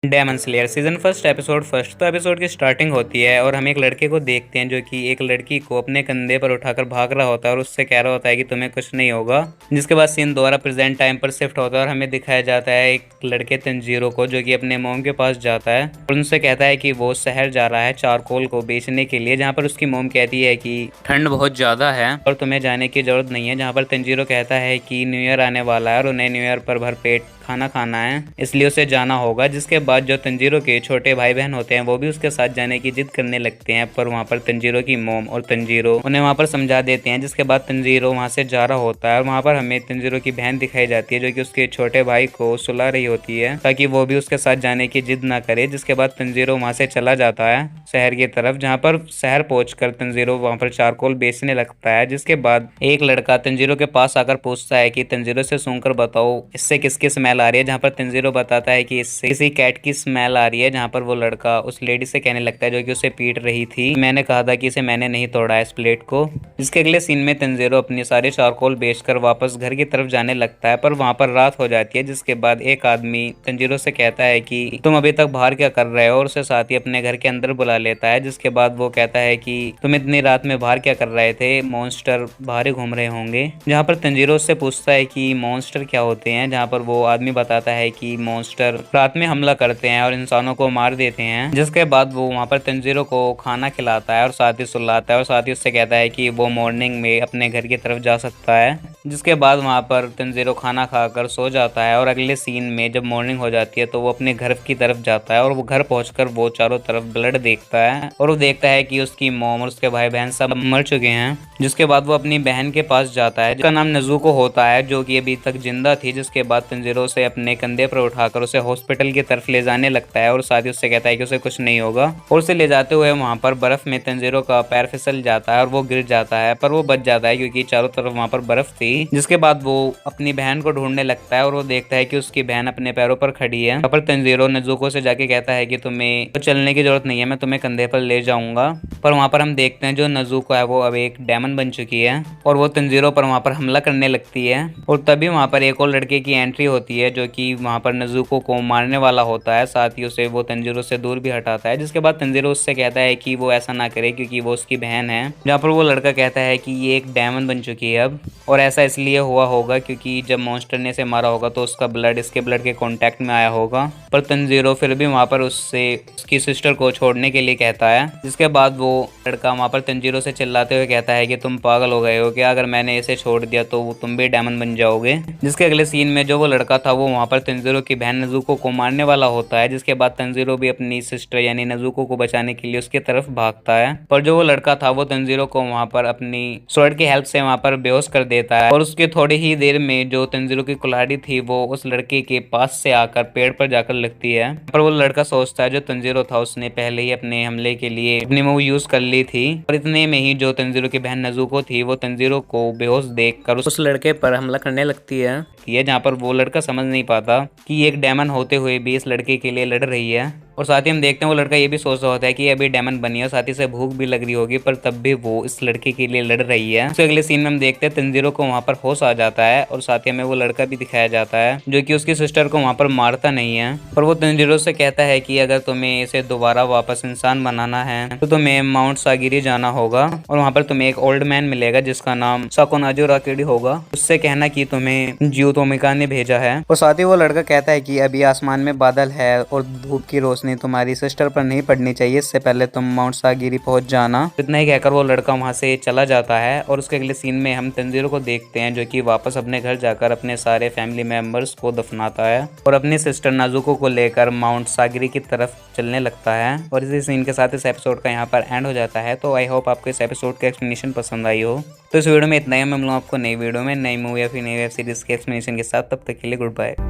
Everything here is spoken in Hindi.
Daemon slayer season first episode first. तो एपिसोड की स्टार्टिंग होती है और हम एक लड़के को देखते हैं जो कि एक लड़की को अपने कंधे पर उठाकर भाग रहा होता है और उससे कह रहा होता है कि तुम्हें कुछ नहीं होगा। जिसके बाद सीन दोबारा प्रेजेंट टाइम पर शिफ्ट होता है और हमें दिखाया जाता है एक लड़के तंजीरो को जो कि अपने मोम के पास जाता है और उनसे कहता है कि वो शहर जा रहा है चारकोल को बेचने के लिए, जहाँ पर उसकी मोम कहती है कि ठंड बहुत ज्यादा है और तुम्हें जाने की जरूरत नहीं है। जहाँ पर तंजीरो कहता है कि न्यू ईयर आने वाला है और उन्हें न्यू ईयर पर भरपेट खाना खाना है, इसलिए उसे जाना होगा। जिसके बाद जो तंजीरो के छोटे भाई बहन होते हैं वो भी उसके साथ जाने की जिद करने लगते हैं, पर वहाँ पर तंजीरो की मोम और तंजीरो उन्हें वहाँ पर समझा देते हैं। जिसके बाद तंजीरो वहाँ से जा रहा होता है और वहाँ पर हमें तंजीरो की बहन दिखाई जाती है जो कि उसके छोटे भाई को सुला रही होती है ताकि वो भी उसके साथ जाने की जिद ना करे। जिसके बाद तंजीरो वहाँ से चला जाता है शहर की तरफ, जहाँ पर शहर पहुंचकर तंजीरो वहाँ पर चारकोल बेचने लगता है। जिसके बाद एक लड़का तंजीरो के पास आकर पूछता है कि तंजीरो से सूंघकर बताओ इससे किसकी स्मेल आ रही है, जहाँ पर तंजीरो बताता है कि इससे किसी कैट की स्मेल आ रही है। जहाँ पर वो लड़का उस लेडी से कहने लगता है जो कि उसे पीट रही थी, मैंने कहा था कि इसे मैंने नहीं तोड़ा है इस प्लेट को। जिसके अगले सीन में तंजीरो अपनी सारी चारकोल बेचकर वापस घर की तरफ जाने लगता है, पर वहाँ पर रात हो जाती है। जिसके बाद एक आदमी तंजीरो से कहता है कि तुम अभी तक बाहर क्या कर रहे हो और उसे साथ ही अपने घर के अंदर बुला लेता है। जिसके बाद वो कहता है कि तुम इतनी रात में बाहर क्या कर रहे थे, मॉन्स्टर बाहर ही घूम रहे होंगे। जहाँ पर तंजीरो उससे पूछता है कि मॉन्स्टर क्या होते हैं, जहाँ पर वो आदमी बताता है कि मॉन्स्टर रात में हमला करते हैं और इंसानों को मार देते हैं। जिसके बाद वो वहाँ पर तंजीरो को खाना खिलाता है और साथ ही सुलाता है और साथ ही उससे कहता है कि वो मॉर्निंग में अपने घर की तरफ जा सकता है। जिसके बाद वहाँ पर तंजीरो खाना खाकर सो जाता है और अगले सीन में जब मॉर्निंग हो जाती है तो वो अपने घर की तरफ जाता है और वो घर पहुंचकर वो चारों तरफ ब्लड देखता है और वो देखता है कि उसकी मॉम और उसके भाई बहन सब मर चुके हैं। जिसके बाद वो अपनी बहन के पास जाता है जिसका नाम नजुको होता है जो कि अभी तक जिंदा थी। जिसके बाद तंजीरो से अपने कंधे पर उठाकर उसे हॉस्पिटल की तरफ ले जाने लगता है और साथ ही उससे कहता है कि उसे कुछ नहीं होगा और उसे ले जाते हुए वहाँ पर बर्फ में तंजीरो का पैर फिसल जाता है और वो गिर जाता है, पर वो बच जाता है क्योंकि चारों तरफ वहाँ पर बर्फ थी। जिसके बाद वो अपनी बहन को ढूंढने लगता है और वो देखता है कि उसकी बहन अपने पैरों पर खड़ी है। पर तंजीरो नजुको से जाके कहता है कि तुम्हें तो चलने की जरूरत नहीं है, मैं तुम्हें कंधे पर ले जाऊंगा। पर वहाँ पर हम देखते हैं जो नजुको है वो अब एक डेमन बन चुकी है और वो तंजीरो पर वहाँ पर हमला करने लगती है और तभी वहाँ पर एक और लड़के की एंट्री होती है जो कि वहाँ पर नजुको को मारने वाला होता है। साथ ही उसे वो तंजीरो से दूर भी हटाता है। जिसके बाद तंजीरो उससे कहता है कि वो ऐसा ना करे क्योंकि वो उसकी बहन है। जहाँ पर वो लड़का कहता है कि ये एक डेमन बन चुकी है अब, और ऐसा इसलिए हुआ होगा क्योंकि जब मॉन्स्टर ने इसे मारा होगा तो उसका ब्लड इसके ब्लड के कांटेक्ट में आया होगा। पर तंजीरो फिर भी वहाँ पर उससे उसकी सिस्टर को छोड़ने के लिए कहता है। जिसके बाद वो लड़का वहाँ पर तंजीरो से चिल्लाते हुए कहता है कि तुम पागल हो गए हो क्या, अगर मैंने इसे छोड़ दिया तो तुम भी डेमन बन जाओगे। जिसके अगले सीन में जो वो लड़का था वो वहाँ पर तंजीरो की बहन नजुको को मारने वाला होता है। जिसके बाद तंजीरो भी अपनी सिस्टर यानी नजुको को बचाने के लिए उसकी तरफ भागता है, पर जो वो लड़का था वो तंजीरो को वहाँ पर अपनी स्वॉर्ड की हेल्प से वहाँ पर बेहोश कर देता है और उसके थोड़ी ही देर में जो तंजीरो की कुल्हाड़ी थी वो उस लड़के के पास से आकर पेड़ पर जाकर लगती है। पर वो लड़का सोचता है जो तंजीरो था उसने पहले ही अपने हमले के लिए अपनी मूव यूज कर ली थी, और इतने में ही जो तंजीरो की बहन नजुको थी वो तंजीरो को बेहोश देखकर उस लड़के पर हमला करने लगती है। जहाँ पर वो लड़का समझ नहीं पाता कि एक डेमन होते हुए भी इस लड़के के लिए लड़ रही है। और साथ ही हम देखते हैं वो लड़का ये भी सोच रहा होता है कि अभी डेमन बनी है, साथ ही से भूख भी लग रही होगी, पर तब भी वो इस लड़के के लिए लड़ रही है। उसके अगले सीन में हम देखते हैं तंजीरो को वहाँ पर होश आ जाता है और साथ ही हमें वो लड़का भी दिखाया जाता है जो कि उसकी सिस्टर को वहाँ पर मारता नहीं है। और वो तंजीरो से कहता है कि अगर तुम्हें इसे दोबारा वापस इंसान बनाना है तो तुम्हें माउंट सागिरी जाना होगा और वहाँ पर तुम्हें एक ओल्ड मैन मिलेगा जिसका नाम साकुनाजो राकेडी होगा। उससे कहना कि तुम्हें जियोतोमिका ने भेजा है। और साथ ही वो लड़का कहता है कि अभी आसमान में बादल है और धूप की रोशनी तुम्हारी सिस्टर पर नहीं पड़नी चाहिए, इससे पहले तुम माउंट सागिरी पहुंच जाना। इतना ही कहकर वो लड़का वहां से चला जाता है। और उसके अगले सीन में हम तंजीरो को देखते हैं जो कि वापस अपने घर जाकर अपने सारे फैमिली मेंबर्स को दफनाता है और अपनी सिस्टर नाजुको को लेकर माउंट सागिरी की तरफ चलने लगता है। और इसी सीन के साथ इस एपिसोड का यहाँ पर एंड हो जाता है। तो आई होप आपको इस एपिसोड का एक्सप्लेनेशन पसंद आई हो। तो इस वीडियो में इतना ही, मैं मिलूंगा आपको नई वीडियो में नई मूवी या फिर नई वेब सीरीज के एक्सप्लेनेशन के साथ। तब तक के लिए गुड बाय।